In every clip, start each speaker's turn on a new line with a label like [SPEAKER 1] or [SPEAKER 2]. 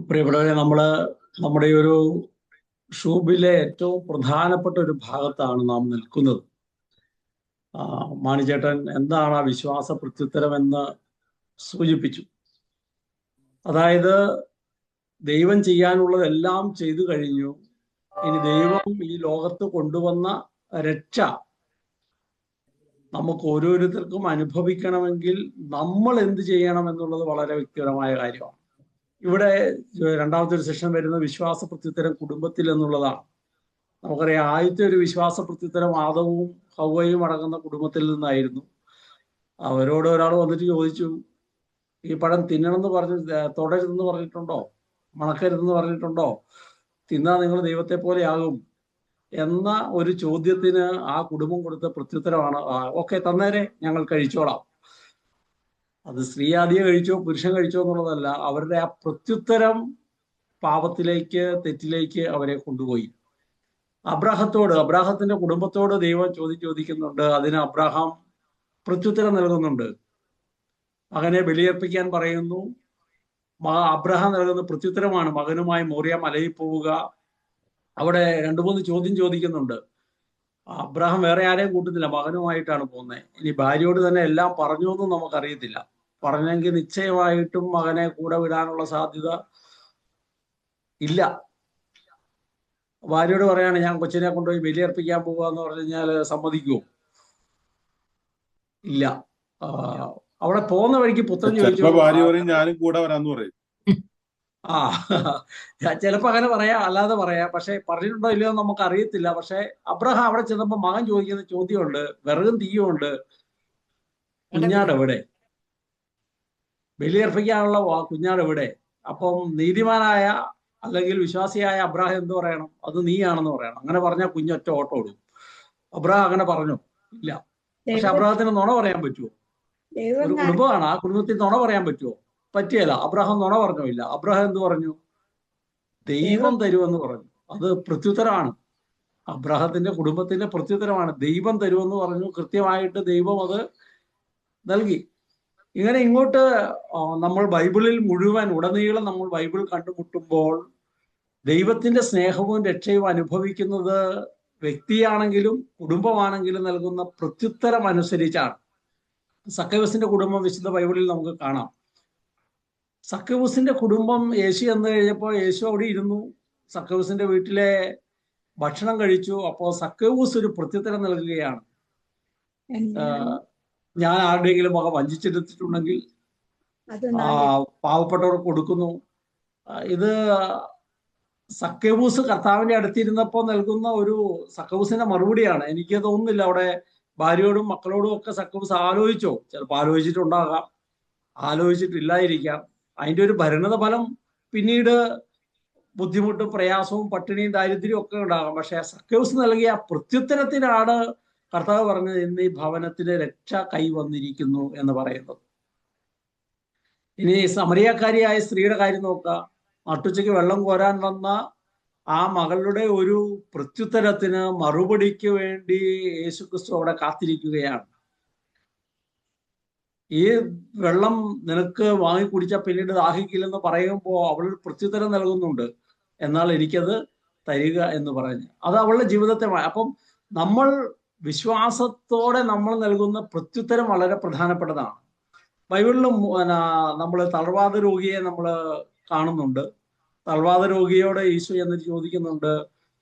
[SPEAKER 1] പ്രിയപ്പെട്ടവരെ, നമ്മുടെ ഈ ഒരു ഷൂബിലെ ഏറ്റവും പ്രധാനപ്പെട്ട ഒരു ഭാഗത്താണ് നാം നിൽക്കുന്നത്. മാണിച്ചേട്ടൻ എന്താണ് ആ വിശ്വാസ പ്രത്യുത്തരം എന്ന് സൂചിപ്പിച്ചു. അതായത് ദൈവം ചെയ്യാനുള്ളതെല്ലാം ചെയ്തു കഴിഞ്ഞു. ഇനി ദൈവം ഈ ലോകത്ത് കൊണ്ടുവന്ന രക്ഷ നമുക്ക് ഓരോരുത്തർക്കും അനുഭവിക്കണമെങ്കിൽ നമ്മൾ എന്ത് ചെയ്യണം എന്നുള്ളത് വളരെ വ്യക്തിപരമായ കാര്യമാണ്. ഇവിടെ രണ്ടാമത്തെ ഒരു സെഷൻ വരുന്ന വിശ്വാസ പ്രത്യുത്തരം കുടുംബത്തിൽ എന്നുള്ളതാണ്. നമുക്കറിയാം, ആദ്യത്തെ ഒരു വിശ്വാസ പ്രത്യുത്തരം ആദവും ഹവ്വയും അടങ്ങുന്ന കുടുംബത്തിൽ നിന്നായിരുന്നു. അവരോട് ഒരാൾ വന്നിട്ട് ചോദിച്ചു, ഈ പഴം തിന്നണമെന്ന് പറഞ്ഞ് തൊടരുതെന്ന് പറഞ്ഞിട്ടുണ്ടോ, മണക്കരുതെന്ന് പറഞ്ഞിട്ടുണ്ടോ, തിന്നാ നിങ്ങൾ ദൈവത്തെ പോലെ ആകും എന്ന ഒരു ചോദ്യത്തിന് ആ കുടുംബം കൊടുത്ത പ്രത്യുത്തരമാണ്, ഓക്കെ തന്നേരെ, ഞങ്ങൾ കഴിച്ചോളാം. അത് സ്ത്രീ ആദ്യം കഴിച്ചോ പുരുഷൻ കഴിച്ചോ എന്നുള്ളതല്ല, അവരുടെ ആ പ്രത്യുത്തരം പാപത്തിലേക്ക്, തെറ്റിലേക്ക് അവരെ കൊണ്ടുപോയി. അബ്രാഹത്തിന്റെ കുടുംബത്തോട് ദൈവം ചോദിക്കുന്നുണ്ട്. അതിന് അബ്രാഹാം പ്രത്യുത്തരം നൽകുന്നുണ്ട്. മകനെ ബലിയർപ്പിക്കാൻ പറയുന്നു. അബ്രാഹാം നൽകുന്ന പ്രത്യുത്തരമാണ് മകനുമായി മോറിയ മലയിൽ പോവുക. അവിടെ 2-3 ചോദ്യം ചോദിക്കുന്നുണ്ട്. അബ്രാഹാം വേറെ ആരെയും കൂട്ടുന്നില്ല, മകനുമായിട്ടാണ് പോകുന്നത്. ഇനി ഭാര്യയോട് തന്നെ എല്ലാം പറഞ്ഞു എന്നും നമുക്കറിയത്തില്ല. പറഞ്ഞെങ്കിൽ നിശ്ചയമായിട്ടും മകനെ കൂടെ വിടാനുള്ള സാധ്യത ഇല്ല. ഭാര്യയോട് പറയാണ്, ഞാൻ കൊച്ചിനെ കൊണ്ടുപോയി ബലിയർപ്പിക്കാൻ പോവുക എന്ന് പറഞ്ഞു കഴിഞ്ഞാൽ സമ്മതിക്കുമോ? ഇല്ല. അവിടെ പോകുന്ന വഴിക്ക് പുത്രൻ ചോദിച്ചു,
[SPEAKER 2] ഭാര്യ പറയും ഞാനും കൂടെ വരാന്ന് പറയും.
[SPEAKER 1] ചിലപ്പോ അങ്ങനെ പറയാം, അല്ലാതെ പറയാം. പക്ഷെ പറഞ്ഞിട്ടുണ്ടോ ഇല്ലയോ എന്ന് നമുക്ക് അറിയത്തില്ല. പക്ഷെ അബ്രഹാം അവിടെ ചെന്നപ്പോ മകൻ ചോദിക്കുന്ന ചോദ്യമുണ്ട്, വിറകും തീയുമുണ്ട്, കുഞ്ഞാട് എവിടെ? ബലിയർപ്പിക്കാനുള്ള കുഞ്ഞാട് എവിടെ? അപ്പം നീതിമാനായ അല്ലെങ്കിൽ വിശ്വാസിയായ അബ്രാഹാം എന്ത് പറയണം? അത് നീയാണെന്ന് പറയണം. അങ്ങനെ പറഞ്ഞാൽ കുഞ്ഞൊറ്റ ഓട്ടം ഓടും. അബ്രാഹാം അങ്ങനെ പറഞ്ഞു ഇല്ല. പക്ഷെ അബ്രാഹത്തിന് നുണ പറയാൻ പറ്റുമോ? ഒരു കുടുംബമാണ്, ആ കുടുംബത്തിൽ നുണ പറയാൻ പറ്റുമോ? പറ്റിയല്ല. അബ്രാഹാം നുണ പറഞ്ഞോ? ഇല്ല. അബ്രാഹാം എന്ത് പറഞ്ഞു? ദൈവം തരുമെന്ന് പറഞ്ഞു. അത് പ്രത്യുത്തരമാണ്. അബ്രാഹത്തിന്റെ കുടുംബത്തിന്റെ പ്രത്യുത്തരമാണ്. ദൈവം തരുമെന്ന് പറഞ്ഞു. കൃത്യമായിട്ട് ദൈവം അത് നൽകി. ഇങ്ങനെ ഇങ്ങോട്ട് നമ്മൾ ബൈബിളിൽ മുഴുവൻ ഉടനീളം നമ്മൾ ബൈബിൾ കണ്ടുമുട്ടുമ്പോൾ ദൈവത്തിന്റെ സ്നേഹവും രക്ഷയും അനുഭവിക്കുന്നത് വ്യക്തിയാണെങ്കിലും കുടുംബമാണെങ്കിലും നൽകുന്ന പ്രത്യുത്തരം അനുസരിച്ചാണ്. സക്കൈവസിന്റെ കുടുംബം വിശുദ്ധ ബൈബിളിൽ നമുക്ക് കാണാം. സക്കൈവസിന്റെ കുടുംബം യേശു എന്ന് കഴിഞ്ഞപ്പോൾ യേശു അവിടെ ഇരുന്നു, സക്കൈവസിന്റെ വീട്ടിലെ ഭക്ഷണം കഴിച്ചു. അപ്പോൾ സക്കൈവസ് ഒരു പ്രത്യുത്തരം നൽകുകയാണ്, ഞാൻ ആരുടെയെങ്കിലും മകൻ വഞ്ചിച്ചെടുത്തിട്ടുണ്ടെങ്കിൽ പാവപ്പെട്ടവർക്ക് കൊടുക്കുന്നു. ഇത് സക്കൈവൂസ് കർത്താവിന്റെ അടുത്തിരുന്നപ്പോൾ നൽകുന്ന ഒരു സക്കൈവൂസിന്റെ മറുപടിയാണ്. എനിക്ക് തോന്നുന്നില്ല അവിടെ ഭാര്യയോടും മക്കളോടും ഒക്കെ സക്കൈവൂസ് ആലോചിച്ചോ. ചിലപ്പോൾ ആലോചിച്ചിട്ടുണ്ടാകാം, ആലോചിച്ചിട്ടില്ലായിരിക്കാം. അതിന്റെ ഒരു പരിണത ഫലം പിന്നീട് ബുദ്ധിമുട്ടും പ്രയാസവും പട്ടിണിയും ദാരിദ്ര്യവും ഒക്കെ ഉണ്ടാകാം. പക്ഷെ സക്കൈവൂസ് നൽകിയ പ്രത്യുത്തരത്തിനാണ് കർത്താവ് പറഞ്ഞത്, ഇന്ന് ഈ ഭവനത്തിന് രക്ഷ കൈവന്നിരിക്കുന്നു എന്ന് പറയുന്നത്. ഇനി സമറിയക്കാരിയായ സ്ത്രീയുടെ കാര്യം നോക്കുക. നട്ടുച്ചയ്ക്ക് വെള്ളം കോരാൻ വന്ന ആ മകളുടെ ഒരു പ്രത്യുത്തരത്തിന് മറുപടിക്ക് വേണ്ടി യേശുക്രിസ്തു അവിടെ കാത്തിരിക്കുകയാണ്. ഈ വെള്ളം നിനക്ക് വാങ്ങി കുടിച്ചാൽ പിന്നീട് ദാഹിക്കില്ലെന്ന് പറയുമ്പോൾ അവൾ പ്രത്യുത്തരം നൽകുന്നുണ്ട്, എന്നാൽ എനിക്കത് തരിക എന്ന് പറഞ്ഞ്. അത് അവളുടെ ജീവിതത്തെ. അപ്പം നമ്മൾ വിശ്വാസത്തോടെ നമ്മൾ നൽകുന്ന പ്രത്യുത്തരം വളരെ പ്രധാനപ്പെട്ടതാണ്. ബൈബിളിലും നമ്മൾ തളർവാദ രോഗിയെ നമ്മൾ കാണുന്നുണ്ട്. തളർവാദ രോഗിയോട് ഈശോ എന്നിട്ട് ചോദിക്കുന്നുണ്ട്,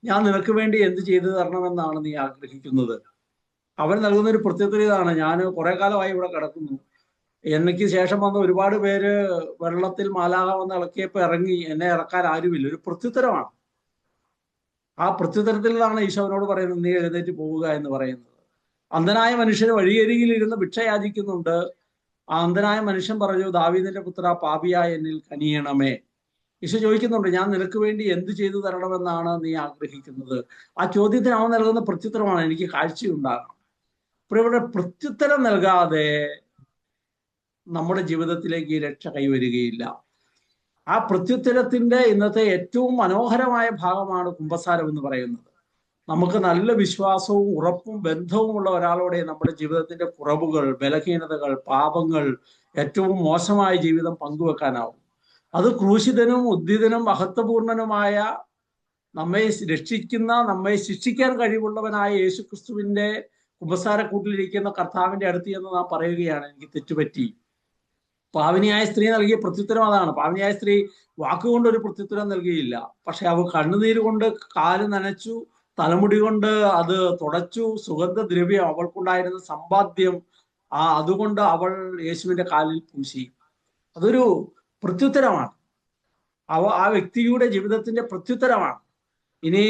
[SPEAKER 1] ഞാൻ നിനക്ക് വേണ്ടി എന്ത് ചെയ്തു തരണമെന്നാണ് നീ ആഗ്രഹിക്കുന്നത്? അവൻ നൽകുന്ന ഒരു പ്രത്യുത്തരം ഇതാണ്, ഞാൻ കുറെ കാലമായി ഇവിടെ കിടക്കുന്നു, എനിക്ക് ശേഷം വന്ന ഒരുപാട് പേര് വെള്ളത്തിൽ മാലാഖ വന്ന് ഇളക്കിയപ്പോൾ ഇറങ്ങി, എന്നെ ഇറക്കാൻ ആരുമില്ല. ഒരു പ്രത്യുത്തരമാണ്. ആ പ്രത്യുത്തരത്തിലാണ് ഈശോ അവനോട് പറയുന്നത്, നീ എഴുന്നേറ്റ് പോവുക എന്ന് പറയുന്നത്. അന്ധനായ മനുഷ്യന് വഴിയരികിൽ ഇരുന്ന് ഭിക്ഷ യാചിക്കുന്നുണ്ട്. ആ അന്ധനായ മനുഷ്യൻ പറഞ്ഞു, ദാവീദിന്റെ പുത്ര, പാപിയായ എന്നിൽ കനിയണമേ. ഈശോ ചോദിക്കുന്നുണ്ട്, ഞാൻ നിനക്ക് വേണ്ടി എന്ത് ചെയ്തു തരണമെന്നാണ് നീ ആഗ്രഹിക്കുന്നത്? ആ ചോദ്യത്തിന് അവൻ നൽകുന്ന പ്രത്യുത്തരമാണ്, എനിക്ക് കാഴ്ചയുണ്ടാകണം. അപ്പോൾ ഇവിടെ പ്രത്യുത്തരം നൽകാതെ നമ്മുടെ ജീവിതത്തിലേക്ക് ഈ രക്ഷ കൈവരികയില്ല. ആ പ്രത്യുത്തരത്തിന്റെ ഇന്നത്തെ ഏറ്റവും മനോഹരമായ ഭാഗമാണ് കുമ്പസാരം എന്ന് പറയുന്നത്. നമുക്ക് നല്ല വിശ്വാസവും ഉറപ്പും ബന്ധവുമുള്ള ഒരാളോടെ നമ്മുടെ ജീവിതത്തിന്റെ കുറവുകൾ, ബലഹീനതകൾ, പാപങ്ങൾ, ഏറ്റവും മോശമായ ജീവിതം പങ്കുവെക്കാനാവും. അത് ക്രൂശിതനും ഉദ്ധിതനും മഹത്വപൂർണനുമായ നമ്മെ രക്ഷിക്കുന്ന, നമ്മെ ശിക്ഷിക്കാൻ കഴിവുള്ളവനായ യേശു ക്രിസ്തുവിന്റെ കുമ്പസാരക്കൂട്ടിലിരിക്കുന്ന കർത്താവിന്റെ അടുത്ത് എന്ന് നാം പറയുകയാണ്, എനിക്ക് തെറ്റുപറ്റി. പാവനിയായ സ്ത്രീ നൽകിയ പ്രത്യുത്തരം അതാണ്. പാവനിയായ സ്ത്രീ വാക്കുകൊണ്ട് ഒരു പ്രത്യുത്തരം നൽകിയില്ല. പക്ഷെ അവൾ കണ്ണുനീര് കൊണ്ട് കാല് നനച്ചു, തലമുടി കൊണ്ട് അത് തുടച്ചു, സുഗന്ധദ്രവ്യം, അവൾക്കുണ്ടായിരുന്ന സമ്പാദ്യം അതുകൊണ്ട് അവൾ യേശുവിന്റെ കാലിൽ പൂശി. അതൊരു പ്രത്യുത്തരമാണ്. ആ വ്യക്തിയുടെ ജീവിതത്തിന്റെ പ്രത്യുത്തരമാണ്. ഇനി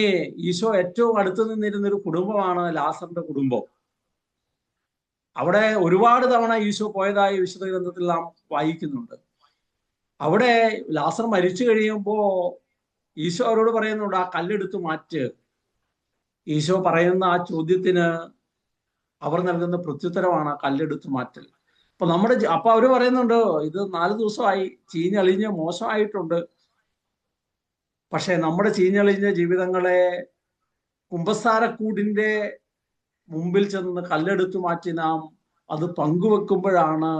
[SPEAKER 1] ഈശോ ഏറ്റവും അടുത്ത് നിന്നിരുന്ന ഒരു കുടുംബമാണ് ലാസറിന്റെ കുടുംബം. അവിടെ ഒരുപാട് തവണ ഈശോ പോയതായി വിശുദ്ധ ഗ്രന്ഥത്തിൽ നാം വായിക്കുന്നുണ്ട്. അവിടെ ലാസർ മരിച്ചു കഴിയുമ്പോ ഈശോ അവരോട് പറയുന്നുണ്ട്, ആ കല്ലെടുത്ത് മാറ്റ്. ഈശോ പറയുന്ന ആ ചോദ്യത്തിന് അവർ നൽകുന്ന പ്രത്യുത്തരമാണ് ആ കല്ലെടുത്ത് മാറ്റൽ. അപ്പൊ അവര് പറയുന്നുണ്ട്, ഇത് 4 ദിവസമായി, ചീഞ്ഞളിഞ്ഞ് മോശമായിട്ടുണ്ട്. പക്ഷെ നമ്മുടെ ചീഞ്ഞളിഞ്ഞ ജീവിതങ്ങളെ കുമ്പസാരക്കൂടിന്റെ മുമ്പിൽ ചെന്ന് കല്ലെടുത്തു മാറ്റി നാം അത് പങ്കുവെക്കുമ്പോഴാണ്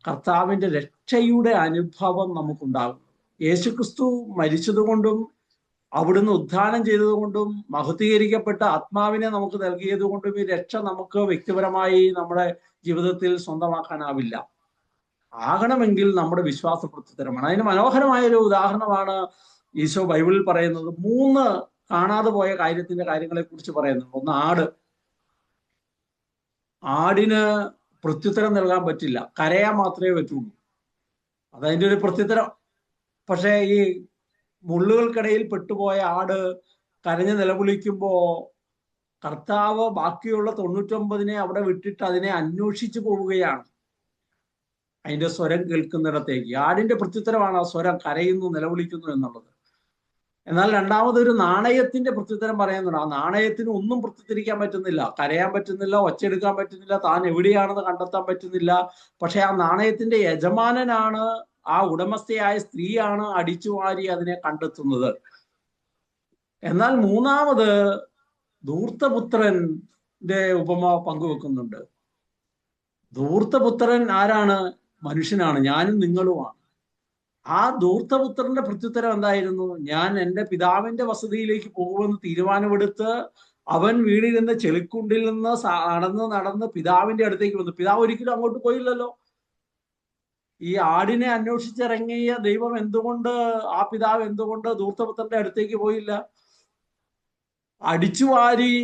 [SPEAKER 1] കർത്താവിന്റെ രക്ഷയുടെ അനുഭവം നമുക്കുണ്ടാകുന്നത്. യേശുക്രിസ്തു മരിച്ചതുകൊണ്ടും അവിടുന്ന് ഉദ്ധാനം ചെയ്തതുകൊണ്ടും മഹത്വീകരിക്കപ്പെട്ട ആത്മാവിനെ നമുക്ക് നൽകിയത് കൊണ്ടും ഈ രക്ഷ നമുക്ക് വ്യക്തിപരമായി നമ്മുടെ ജീവിതത്തിൽ സ്വന്തമാക്കാനാവില്ല. ആകണമെങ്കിൽ നമ്മുടെ വിശ്വാസ പ്രത്യുത്തരമാണ്. അതിന് മനോഹരമായ ഒരു ഉദാഹരണമാണ് ഈശോ ബൈബിളിൽ പറയുന്നത്. 3 കാണാതെ പോയ കാര്യങ്ങളെ കുറിച്ച് പറയുന്നുണ്ട്. ഒന്ന്, ആടിന് പ്രത്യുത്തരം നൽകാൻ പറ്റില്ല, കരയാൻ മാത്രമേ പറ്റുള്ളൂ. അതതിൻ്റെ ഒരു പ്രത്യുത്തരം. പക്ഷേ ഈ മുള്ളുകൾക്കിടയിൽ പെട്ടുപോയ ആട് കരഞ്ഞ് നിലവിളിക്കുമ്പോ കർത്താവ് ബാക്കിയുള്ള 99 അവിടെ വിട്ടിട്ട് അതിനെ അന്വേഷിച്ചു പോവുകയാണ്, അതിന്റെ സ്വരം കേൾക്കുന്നിടത്തേക്ക്. ആടിന്റെ പ്രത്യുത്തരമാണ് ആ സ്വരം, കരയുന്നു, നിലവിളിക്കുന്നു എന്നുള്ളത്. എന്നാൽ രണ്ടാമതൊരു നാണയത്തിന്റെ പ്രത്യുത്തരം പറയുന്നുണ്ട്. ആ നാണയത്തിന് ഒന്നും പ്രത്യുത്തരിക്കാൻ പറ്റുന്നില്ല, കരയാൻ പറ്റുന്നില്ല, ഒച്ചെടുക്കാൻ പറ്റുന്നില്ല, താൻ എവിടെയാണെന്ന് കണ്ടെത്താൻ പറ്റുന്നില്ല. പക്ഷെ ആ നാണയത്തിന്റെ യജമാനനാണ്, ആ ഉടമസ്ഥയായ സ്ത്രീയാണ് അടിച്ചു വാരി അതിനെ കണ്ടെത്തുന്നത്. എന്നാൽ മൂന്നാമത് ധൂർത്തപുത്രന്റെ ഉപമ പങ്കുവെക്കുന്നുണ്ട്. ധൂർത്തപുത്രൻ ആരാണ്? മനുഷ്യനാണ്, ഞാനും നിങ്ങളുമാണ്. ആ ധൂർത്തപുത്രന്റെ പ്രത്യുത്തരം എന്തായിരുന്നു? ഞാൻ എൻ്റെ പിതാവിന്റെ വസതിയിലേക്ക് പോകുമെന്ന് തീരുമാനമെടുത്ത് അവൻ വീണിരുന്ന ചെളിക്കുണ്ടിൽ നിന്ന് നടന്ന് പിതാവിന്റെ അടുത്തേക്ക് വന്നു. പിതാവ് ഒരിക്കലും അങ്ങോട്ട് പോയില്ലല്ലോ. ഈ ആടിനെ അന്വേഷിച്ചിറങ്ങിയ ദൈവം ആ പിതാവ് എന്തുകൊണ്ട് ധൂർത്തപുത്രന്റെ അടുത്തേക്ക് പോയില്ല? അടിച്ചുവാരി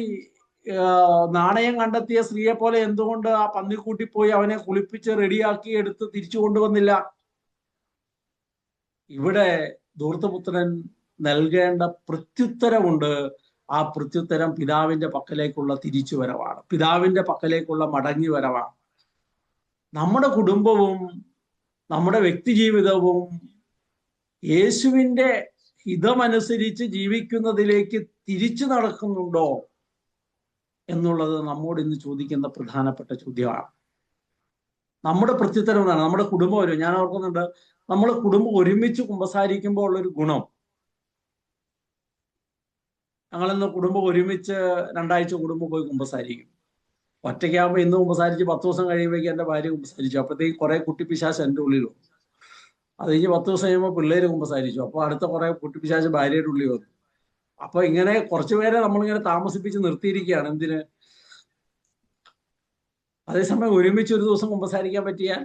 [SPEAKER 1] നാണയം കണ്ടെത്തിയ സ്ത്രീയെ പോലെ എന്തുകൊണ്ട് ആ പന്നിക്കൂട്ടി പോയി അവനെ കുളിപ്പിച്ച് റെഡിയാക്കി എടുത്ത് തിരിച്ചു കൊണ്ടുവന്നില്ല? ഇവിടെ ധൂർത്തപുത്രൻ നൽകേണ്ട പ്രത്യുത്തരമുണ്ട്. ആ പ്രത്യുത്തരം പിതാവിന്റെ പക്കലേക്കുള്ള തിരിച്ചുവരവാണ്, പിതാവിന്റെ പക്കലേക്കുള്ള മടങ്ങി വരവാണ്. നമ്മുടെ കുടുംബവും നമ്മുടെ വ്യക്തി ജീവിതവും യേശുവിന്റെ ഹിതമനുസരിച്ച് ജീവിക്കുന്നതിലേക്ക് തിരിച്ചു നടക്കുന്നുണ്ടോ എന്നുള്ളത് നമ്മോട് ഇന്ന് ചോദിക്കുന്ന പ്രധാനപ്പെട്ട ചോദ്യമാണ്. നമ്മുടെ പ്രത്യുത്തരം എന്താണ്? നമ്മുടെ കുടുംബം വരും. ഞാൻ ഓർക്കുന്നുണ്ട്, നമ്മൾ കുടുംബം ഒരുമിച്ച് കുമ്പസാരിക്കുമ്പോൾ ഉള്ളൊരു ഗുണം, ഞങ്ങളിന്ന് കുടുംബം ഒരുമിച്ച് 2 ആഴ്ച കുടുംബം പോയി കുമ്പസാരിക്കും. ഒറ്റയ്ക്കാകുമ്പോൾ ഇന്ന് കുമ്പസാരിച്ച് 10 ദിവസം കഴിയുമ്പോഴേക്കും എൻ്റെ ഭാര്യ കുമ്പസാരിച്ചു. അപ്പോഴത്തേക്ക് കുറെ കുട്ടിപ്പിശാച് എൻ്റെ ഉള്ളിൽ വന്നു. അത് കഴിഞ്ഞ് 10 ദിവസം കഴിയുമ്പോൾ പിള്ളേര് കുമ്പസാരിച്ചു. അപ്പോൾ അടുത്ത കുറെ കുട്ടിപ്പിശാച് ഭാര്യയുടെ ഉള്ളിൽ വന്നു. അപ്പൊ ഇങ്ങനെ കുറച്ചുപേരെ നമ്മളിങ്ങനെ താമസിപ്പിച്ച് നിർത്തിയിരിക്കുകയാണ്. എന്തിന്? അതേസമയം ഒരുമിച്ച് ഒരു ദിവസം കുമ്പസാരിക്കാൻ പറ്റിയാൽ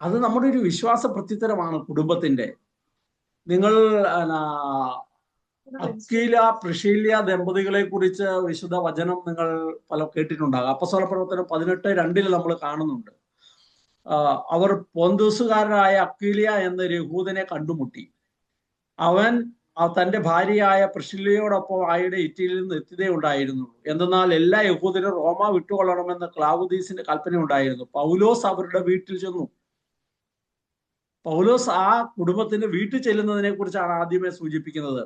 [SPEAKER 1] അത് നമ്മുടെ ഒരു വിശ്വാസ പ്രത്യുത്തരമാണ് കുടുംബത്തിന്റെ. നിങ്ങൾ അക്വീല പ്രിസ്കില്ല ദമ്പതികളെ കുറിച്ച് വിശുദ്ധ വചനം നിങ്ങൾ കേട്ടിട്ടുണ്ടാകും. അപ്പോസ്തലപ്രവർത്തനം 18:2 നമ്മൾ കാണുന്നുണ്ട്. അവർ പോന്തൂസുകാരനായ അക്വീല എന്ന യഹൂദനെ കണ്ടുമുട്ടി. അവൻ തന്റെ ഭാര്യയായ പ്രിസ്കില്ലയോടൊപ്പം ആയുടെ ഇറ്റലിയിൽ നിന്ന് എത്തുകയുണ്ടായിരുന്നുള്ളൂ. എന്തെന്നാൽ എല്ലാ യഹൂദരും റോമ വിട്ടുകൊള്ളണമെന്ന് ക്ലാവുദീസിന്റെ കൽപ്പന ഉണ്ടായിരുന്നു. പൗലോസ് അവരുടെ വീട്ടിൽ ചെന്നു. പൗലോസ് ആ കുടുംബത്തിന്റെ വീട്ടിൽ ചെല്ലുന്നതിനെ കുറിച്ചാണ് ആദ്യമേ സൂചിപ്പിക്കുന്നത്.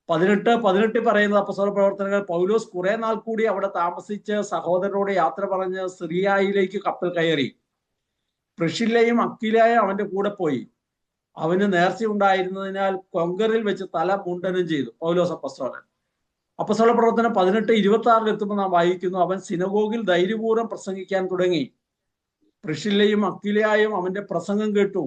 [SPEAKER 1] 18 പറയുന്നത് അപ്പോസ്തല പ്രവർത്തനങ്ങൾ, പൗലോസ് കുറെ നാൾ കൂടി അവിടെ താമസിച്ച് സഹോദരനോട് യാത്ര പറഞ്ഞ് സിറിയയിലേക്ക് കപ്പൽ കയറി. പ്രിസ്കില്ലയും അക്വീലയും അവന്റെ കൂടെ പോയി. അവന് നേർച്ച ഉണ്ടായിരുന്നതിനാൽ കൊങ്കറിൽ വെച്ച് തല മുണ്ടനം ചെയ്തു പൗലോസ് അപ്പോസ്തലൻ. അപ്പോസ്തല പ്രവർത്തനം 18:26 എത്തുമ്പോൾ നാം വായിക്കുന്നു, അവൻ സിനഗോഗിൽ ധൈര്യപൂർവ്വം പ്രസംഗിക്കാൻ തുടങ്ങി. പ്രിസ്കില്ലയും അക്വീലയും അവന്റെ പ്രസംഗം കേട്ടു.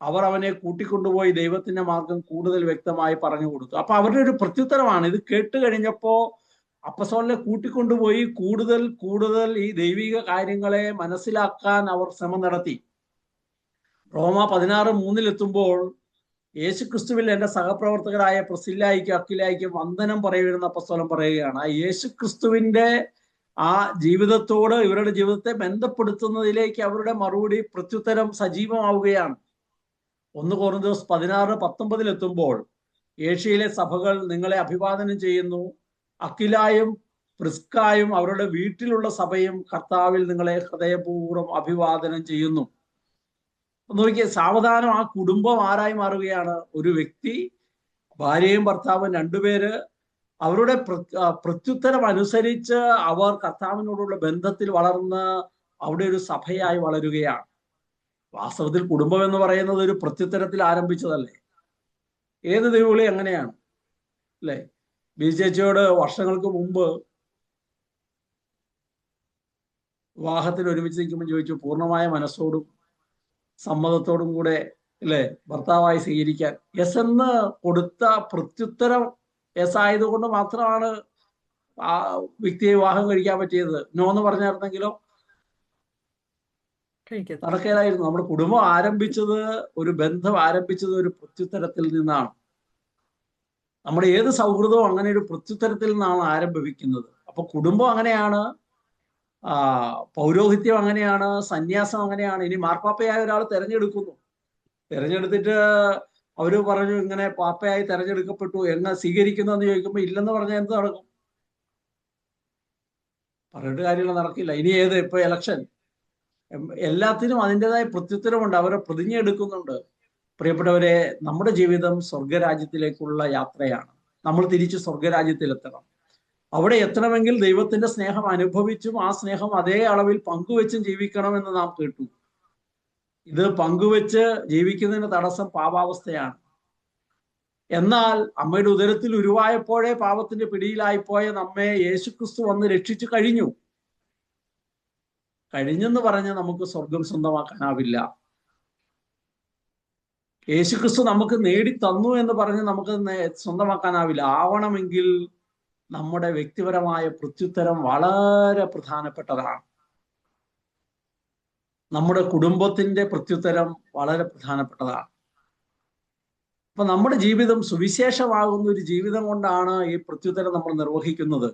[SPEAKER 1] അവർ അവനെ കൂട്ടിക്കൊണ്ടുപോയി ദൈവത്തിന്റെ മാർഗം കൂടുതൽ വ്യക്തമായി പറഞ്ഞു കൊടുത്തു. അപ്പൊ അവരുടെ ഒരു പ്രത്യുത്തരമാണ് ഇത് കേട്ട് കഴിഞ്ഞപ്പോ. അപ്പസ്തോലനെ കൂട്ടിക്കൊണ്ടുപോയി കൂടുതൽ കൂടുതൽ ഈ ദൈവിക കാര്യങ്ങളെ മനസ്സിലാക്കാൻ അവർ ശ്രമം നടത്തി. റോമ 16:3 യേശുക്രിസ്തുവിൽ എൻ്റെ സഹപ്രവർത്തകരായ പ്രിസ്കില്ലായ്ക്കും അക്വിലായ്ക്കും വന്ദനം പറയുമെന്ന് അപ്പസ്തോലൻ പറയുകയാണ്. ആ യേശുക്രിസ്തുവിന്റെ ആ ജീവിതത്തോട് ഇവരുടെ ജീവിതത്തെ ബന്ധപ്പെടുത്തുന്നതിലേക്ക് അവരുടെ മറുപടി പ്രത്യുത്തരം സജീവമാവുകയാണ്. 1 കൊരിന്ത്യർ 16:19 ഏഷ്യയിലെ സഭകൾ നിങ്ങളെ അഭിവാദനം ചെയ്യുന്നു. അക്വിലായും പ്രിസ്കായും അവരുടെ വീട്ടിലുള്ള സഭയും കർത്താവിൽ നിങ്ങളെ ഹൃദയപൂർവ്വം അഭിവാദനം ചെയ്യുന്നു. നോക്കിയ സാവധാനം ആ കുടുംബം ആരായി മാറുകയാണ്? ഒരു വ്യക്തി, ഭാര്യയും ഭർത്താവും രണ്ടുപേര്, അവരുടെ പ്രത്യുത്തരം അനുസരിച്ച് അവർ കർത്താവിനോടുള്ള ബന്ധത്തിൽ വളർന്ന് അവിടെ ഒരു സഭയായി വളരുകയാണ്. വാസ്തവത്തിൽ കുടുംബം എന്ന് പറയുന്നത് ഒരു പ്രത്യുത്തരത്തിൽ ആരംഭിച്ചതല്ലേ? ഏത് ദൈവവിളി അങ്ങനെയാണ് അല്ലേ? ബി ചേച്ചിയോട് വർഷങ്ങൾക്ക് മുമ്പ് വിവാഹത്തിന് ഒരുമിച്ച് നിൽക്കുമ്പോൾ ചോദിച്ചു, പൂർണ്ണമായ മനസ്സോടും സമ്മതത്തോടും കൂടെ അല്ലേ ഭർത്താവായി സ്വീകരിക്കാൻ? യെസ് എന്ന് കൊടുത്ത പ്രത്യുത്തരം യെസ് ആയതുകൊണ്ട് മാത്രമാണ് ആ വ്യക്തിയെ വിവാഹം കഴിക്കാൻ പറ്റിയത്. നോ എന്ന് പറഞ്ഞായിരുന്നെങ്കിലോ നടക്കേലായിരുന്നു. നമ്മുടെ കുടുംബം ആരംഭിച്ചത്, ഒരു ബന്ധം ആരംഭിച്ചത് ഒരു പ്രത്യുത്തരത്തിൽ നിന്നാണ്. നമ്മുടെ ഏത് സൗഹൃദവും അങ്ങനെ ഒരു പ്രത്യുത്തരത്തിൽ നിന്നാണ് ആരംഭിക്കുന്നത്. അപ്പൊ കുടുംബം അങ്ങനെയാണ്, പൗരോഹിത്യം അങ്ങനെയാണ്, സന്യാസം അങ്ങനെയാണ്. ഇനി മാർപ്പാപ്പയായ ഒരാൾ തെരഞ്ഞെടുത്തിട്ട് അവര് പറഞ്ഞു ഇങ്ങനെ പാപ്പയായി തെരഞ്ഞെടുക്കപ്പെട്ടു, എങ്ങനെ സ്വീകരിക്കുന്നു എന്ന് ചോദിക്കുമ്പോൾ ഇല്ലെന്ന് പറഞ്ഞാൽ എന്ത് നടക്കും? പറഞ്ഞിട്ട് കാര്യമില്ല, നടക്കില്ല. ഇനി ഇപ്പൊ ഇലക്ഷൻ, എല്ലാത്തിനും അതിൻ്റെതായ പ്രത്യുത്തരമുണ്ട്. അവരെ പ്രതിജ്ഞ എടുക്കുന്നുണ്ട്. പ്രിയപ്പെട്ടവരെ, നമ്മുടെ ജീവിതം സ്വർഗരാജ്യത്തിലേക്കുള്ള യാത്രയാണ്. നമ്മൾ തിരിച്ച് സ്വർഗരാജ്യത്തിലെത്തണം. അവിടെ എത്തണമെങ്കിൽ ദൈവത്തിന്റെ സ്നേഹം അനുഭവിച്ചും ആ സ്നേഹം അതേ അളവിൽ പങ്കുവെച്ചും ജീവിക്കണമെന്ന് നാം കേട്ടു. ഇത് പങ്കുവെച്ച് ജീവിക്കുന്നതിന് തടസ്സം പാപാവസ്ഥയാണ്. എന്നാൽ അമ്മയുടെ ഉദരത്തിൽ ഉരുവായപ്പോഴേ പാപത്തിന്റെ പിടിയിലായിപ്പോയ നമ്മെ യേശുക്രിസ്തു വന്ന് രക്ഷിച്ചു കഴിഞ്ഞെന്ന് പറഞ്ഞ് നമുക്ക് സ്വർഗം സ്വന്തമാക്കാനാവില്ല. യേശുക്രിസ്തു നമുക്ക് നേടിത്തന്നു എന്ന് പറഞ്ഞ് നമുക്ക് സ്വന്തമാക്കാനാവില്ല. ആവണമെങ്കിൽ നമ്മുടെ വ്യക്തിപരമായ പ്രത്യുത്തരം വളരെ പ്രധാനപ്പെട്ടതാണ്. നമ്മുടെ കുടുംബത്തിന്റെ പ്രത്യുത്തരം വളരെ പ്രധാനപ്പെട്ടതാണ്. അപ്പൊ നമ്മുടെ ജീവിതം സുവിശേഷമാകുന്ന ഒരു ജീവിതം കൊണ്ടാണ് ഈ പ്രത്യുത്തരം നമ്മൾ നിർവഹിക്കുന്നത്.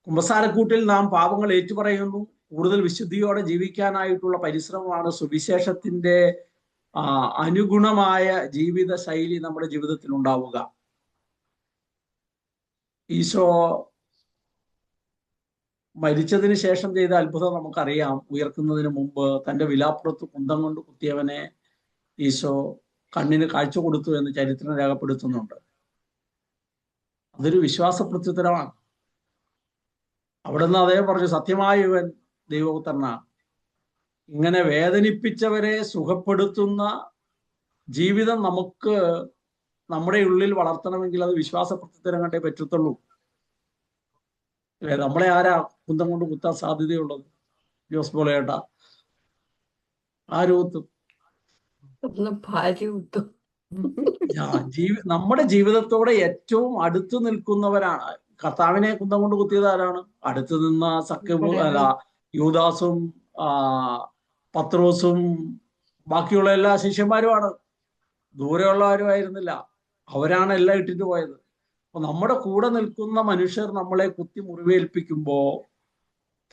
[SPEAKER 1] കുമ്പസാരക്കൂട്ടിൽ നാം പാപങ്ങൾ ഏറ്റുപറയുന്നു. കൂടുതൽ വിശുദ്ധിയോടെ ജീവിക്കാനായിട്ടുള്ള പരിശ്രമമാണ് സുവിശേഷത്തിന്റെ അനുഗുണമായ ജീവിത ശൈലി നമ്മുടെ ജീവിതത്തിൽ ഉണ്ടാവുക. ഈശോ മരിച്ചതിന് ശേഷം ചെയ്ത അത്ഭുതം നമുക്കറിയാം. ഉയർക്കുന്നതിന് മുമ്പ് തന്റെ വിലാപ്പുറത്ത് കുന്തം കൊണ്ട് കുത്തിയവനെ ഈശോ കണ്ണിന് കാഴ്ച കൊടുത്തു എന്ന് ചരിത്രം രേഖപ്പെടുത്തുന്നുണ്ട്. അതൊരു വിശ്വാസ പ്രത്യുത്തരമാണ്. അവിടുന്ന് അതേ പറഞ്ഞു, സത്യമായ ഇവൻ ദൈവപുത്രനാണ്. ഇങ്ങനെ വേദനിപ്പിച്ചവരെ സുഖപ്പെടുത്തുന്ന ജീവിതം നമുക്ക് നമ്മുടെ ഉള്ളിൽ വളർത്തണമെങ്കിൽ അത് വിശ്വാസ പ്രത്യുത്തരം കണ്ടേ പറ്റത്തുള്ളൂ. അല്ലെ? നമ്മളെ ആരാ കുന്തം കൊണ്ട് കുത്താൻ സാധ്യതയുള്ളത്? ജോസ് പോലെ ഏട്ടാ, ആര് കുത്തും? നമ്മുടെ ജീവിതത്തോടെ ഏറ്റവും അടുത്തു നിൽക്കുന്നവരാണ്. കർത്താവിനെ കുന്തം കൊണ്ട് കുത്തിയത് ആരാണ്? അടുത്തു നിന്ന യൂദാസും പത്രോസും ബാക്കിയുള്ള എല്ലാ ശിഷ്യന്മാരുമാണ്. ദൂരെയുള്ള ആരുമായിരുന്നില്ല. അവരാണ് എല്ലാം ഇട്ടിട്ട് പോയത്. അപ്പൊ നമ്മുടെ കൂടെ നിൽക്കുന്ന മനുഷ്യർ നമ്മളെ കുത്തി മുറിവേൽപ്പിക്കുമ്പോ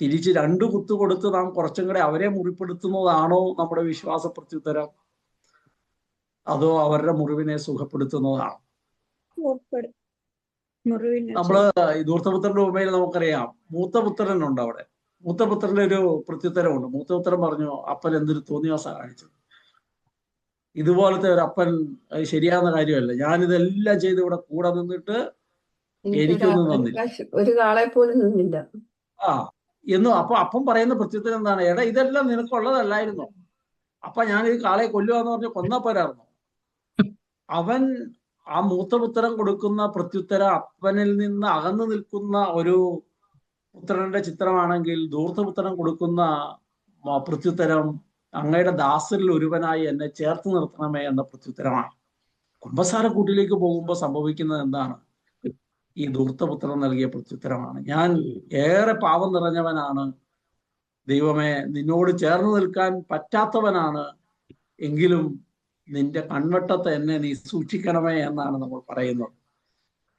[SPEAKER 1] തിരിച്ച് 2 കുത്തു കൊടുത്ത് നാം കുറച്ചും കൂടെ അവരെ മുറിപ്പെടുത്തുന്നതാണോ നമ്മുടെ വിശ്വാസ പ്രത്യുത്തരം? അതോ അവരുടെ മുറിവിനെ സുഖപ്പെടുത്തുന്നതാണോ? നമ്മള് ധൂർത്തപുത്രന്റെ ഉപമയിൽ നമുക്കറിയാം, മൂത്തപുത്രനുണ്ട് അവിടെ. മൂത്തപുത്രന്റെ ഒരു പ്രത്യുത്തരമുണ്ട്. മൂത്തപുത്രൻ പറഞ്ഞു, അപ്പൻ എന്തൊരു തോന്നിവാസം കാണിച്ചത്. ഇതുപോലത്തെ ഒരു അപ്പൻ ശരിയാവുന്ന കാര്യമല്ല. ഞാനിതെല്ലാം ചെയ്ത് ഇവിടെ കൂടെ നിന്നിട്ട് എനിക്കൊന്നും തന്നില്ല,
[SPEAKER 3] ഒരു കാളെ പോലും നിന്നില്ല.
[SPEAKER 1] അപ്പൊ അപ്പം പറയുന്ന പ്രത്യുത്തരം എന്താണ്? എടാ, ഇതെല്ലാം നിനക്കുള്ളതല്ലായിരുന്നോ? അപ്പൊ ഞാൻ ഈ കാളയെ കൊല്ലുവാന്ന് പറഞ്ഞ് കൊന്നാ പോരായിരുന്നോ? അവൻ ആ മൂത്തപുത്രൻ കൊടുക്കുന്ന പ്രത്യുത്തരം അപ്പനിൽ നിന്ന് അകന്നു നിൽക്കുന്ന ഒരു പുത്രന്റെ ചിത്രമാണെങ്കിൽ, ധൂർത്തപുത്രൻ കൊടുക്കുന്ന പ്രത്യുത്തരം അങ്ങയുടെ ദാസരിൽ ഒരുവനായി എന്നെ ചേർത്ത് നിർത്തണമേ എന്ന പ്രത്യുത്തരമാണ്. കുമ്പസാരക്കൂട്ടിലേക്ക് പോകുമ്പോൾ സംഭവിക്കുന്നത് എന്താണ്? ഈ ധൂർത്തപുത്രൻ നൽകിയ പ്രത്യുത്തരമാണ്. ഞാൻ ഏറെ പാപം നിറഞ്ഞവനാണ് ദൈവമേ, നിന്നോട് ചേർന്ന് നിൽക്കാൻ പറ്റാത്തവനാണ്, എങ്കിലും നിന്റെ കൺവെട്ടത്ത് എന്നെ നീ സൂക്ഷിക്കണമേ എന്നാണ് നമ്മൾ പറയുന്നത്.